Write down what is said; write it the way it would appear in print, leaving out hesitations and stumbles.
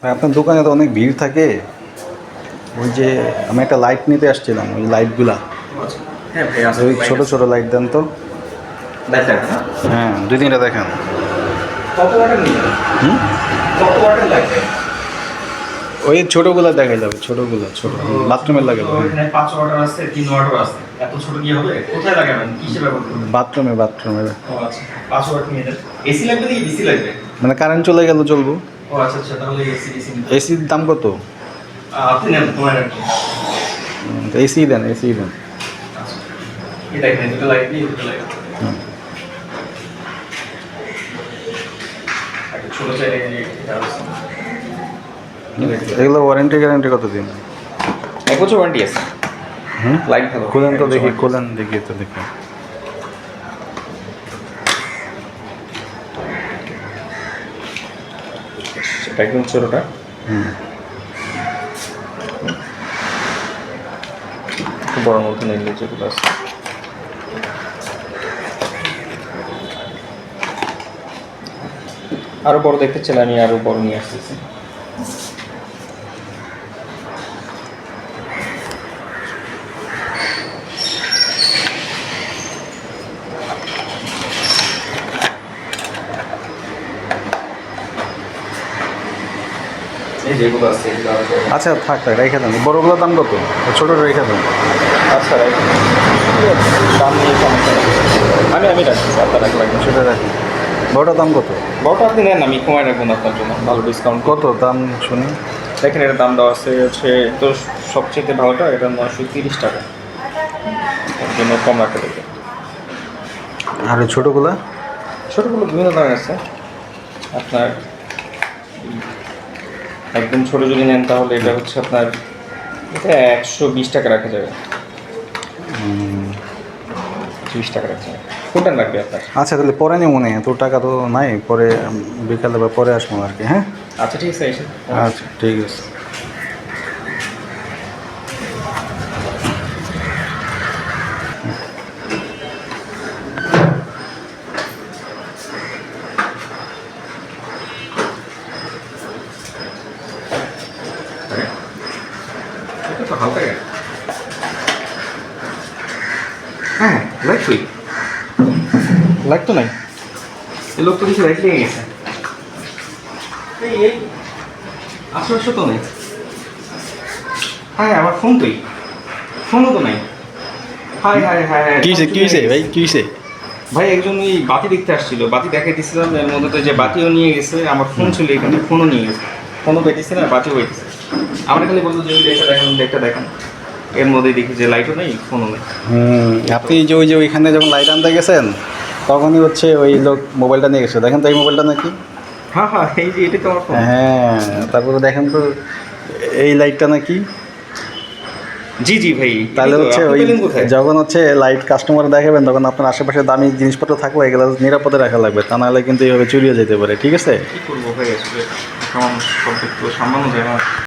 ভাই আপনার দোকানে তো অনেক ভিড় থাকে। ওই যে আমি একটা লাইট নিতে আসছিলাম, ওই লাইটগুলা, হ্যাঁ ভাই আছে, ওই ছোটো ছোটো লাইট দেন তো। লাইট লাগবে না? হ্যাঁ, 2-3টা দেখান। কত ওয়াটের নিবেন? হুম, কত ওয়াটের লাগবে? ওই ছোটোগুলা দেখাই যাবে, ছোটোগুলো ছোটো বাথরুমের লাগে। এখানে 5 ওয়াটের আছে, 3 ওয়াটের আছে। এত ছোট কি হবে? কোথায় লাগাবেন? কিসে ব্যবহার করবেন? বাথরুমে বাথরুমে ও আচ্ছা, 5 ওয়াট নিয়ে নেন। এসি লাগবে নাকি ডিসি লাগবে? মানে কারেন্ট চলে গেল চলবো। ও আচ্ছা আচ্ছা, তাহলে এসি ডিসি নিন। এসির দাম কত? আপনি নেন, তোমার আর কি। এসি দেন, এসি দেন। আচ্ছা, এই দেখেন দুটো লাইট দিয়ে দুটো লাইট। হুম। একটা ছোট চাইলে এটা আছে। এগুলো ওয়ারেন্টি গ্যারান্টি কতদিন? 1 বছর ওয়ারেন্টি আছে। হুম, লাইট ভালো। খোলেন তো 1 বছর দেখি, warranty খোলেন দেখি তো দেখি। আছে। এটা একদম ছোটটা। হুম, খুব বড় মধ্যে নিলে যেগুলো আছে। আরো বড় দেখতে চাইলে আমি আরো বড় নিয়ে আসতেছি। এই যেগুলো আছে এগুলো আরো বড়। আচ্ছা থাক থাক, রেখে দেন। বড়গুলোর দাম কত? ছোটোটা রেখে দেন। আচ্ছা রাইট, দাম নিয়ে সমস্যা নেই। আমি রাখতেছি, আপনার রাখবেন। সেটা রাখি। বড়টার দাম কত? বড়টা আপনি নেন, আমি কমায় রাখবেন আপনার জন্য, ভালো ডিসকাউন্ট। কত দাম শুনি? দেখেন এটার দাম দেওয়া আছে হচ্ছে, তো সবচেয়ে ভালোটা এটা 930 টাকা, এর জন্য কম রাখতে দেবে। আর ওই ছোটোগুলা? ছোটোগুলো বিভিন্ন দামে আছে। আপনার একদম ছোটো যদি নেন তাহলে এটা হচ্ছে আপনার, এটা 120 টাকা রাখা যাবে। 30 টাকা রাখা যাবে। কোনটা লাগবে আপনার? আচ্ছা তাহলে পরে নেই, মনে হয় তোর টাকা তো নাই, পরে বিকালে বা পরে আসবো আর কি। হ্যাঁ আচ্ছা ঠিক আছে, এসে আচ্ছা ঠিক আছে। এটা তো হালকা গাড়ি। হ্যাঁ লাইট কই? লাইট তো নাই। এই লোক তো কিছু লাইট লেগে গেছে। এই আশেপাশে তো নেই। হ্যাঁ আমার ফোন তোই, ফোনও তো নাই। হাই হাই হাই হাই, কি হয়েছে, কি হয়েছে ভাই, কি হয়েছে? ভাই একজন ওই বাতি দেখতে আসছিল, বাতি দেখাইতেছিলাম, এর মধ্যে তো যে বাতিও নিয়ে গেছে, আমার ফোন ছিল এখানে, ফোনও নিয়ে গেছে। ফোনও পেতেছে না, বাতিও পেতেছে। আমরা খালি বলতো যে দেখটা দেখেন, দেখটা দেখেন, এর মধ্যেই দেখি যে লাইটও নেই, ফোনও নেই। আপনি যে ওই যে ওইখানে যখন লাইট আনতে গেছেন তখনই হচ্ছে ওই লোক মোবাইলটা নিয়ে গেছে। দেখেন তো এই মোবাইলটা নাকি? হ্যাঁ হ্যাঁ, এই যে এটাই তো আমার ফোন। হ্যাঁ, তারপরে দেখেন তো এই লাইটটা নাকি। জি জি ভাই, তাহলে এই তো, হচ্ছে আপনি ওই পেলেন কোথায়? যখন হচ্ছে লাইট কাস্টমার দেখাবেন তখন আপনার আশেপাশে দামি জিনিসপত্র থাকলে এগুলো নিরাপদে রাখা লাগবে, তা নাহলে কিন্তু এইভাবে চুরিয়ে যেতে পারে। ঠিক আছে? কি করবো ভাই, আসলে আমার সব একটু সামলানো যায় না।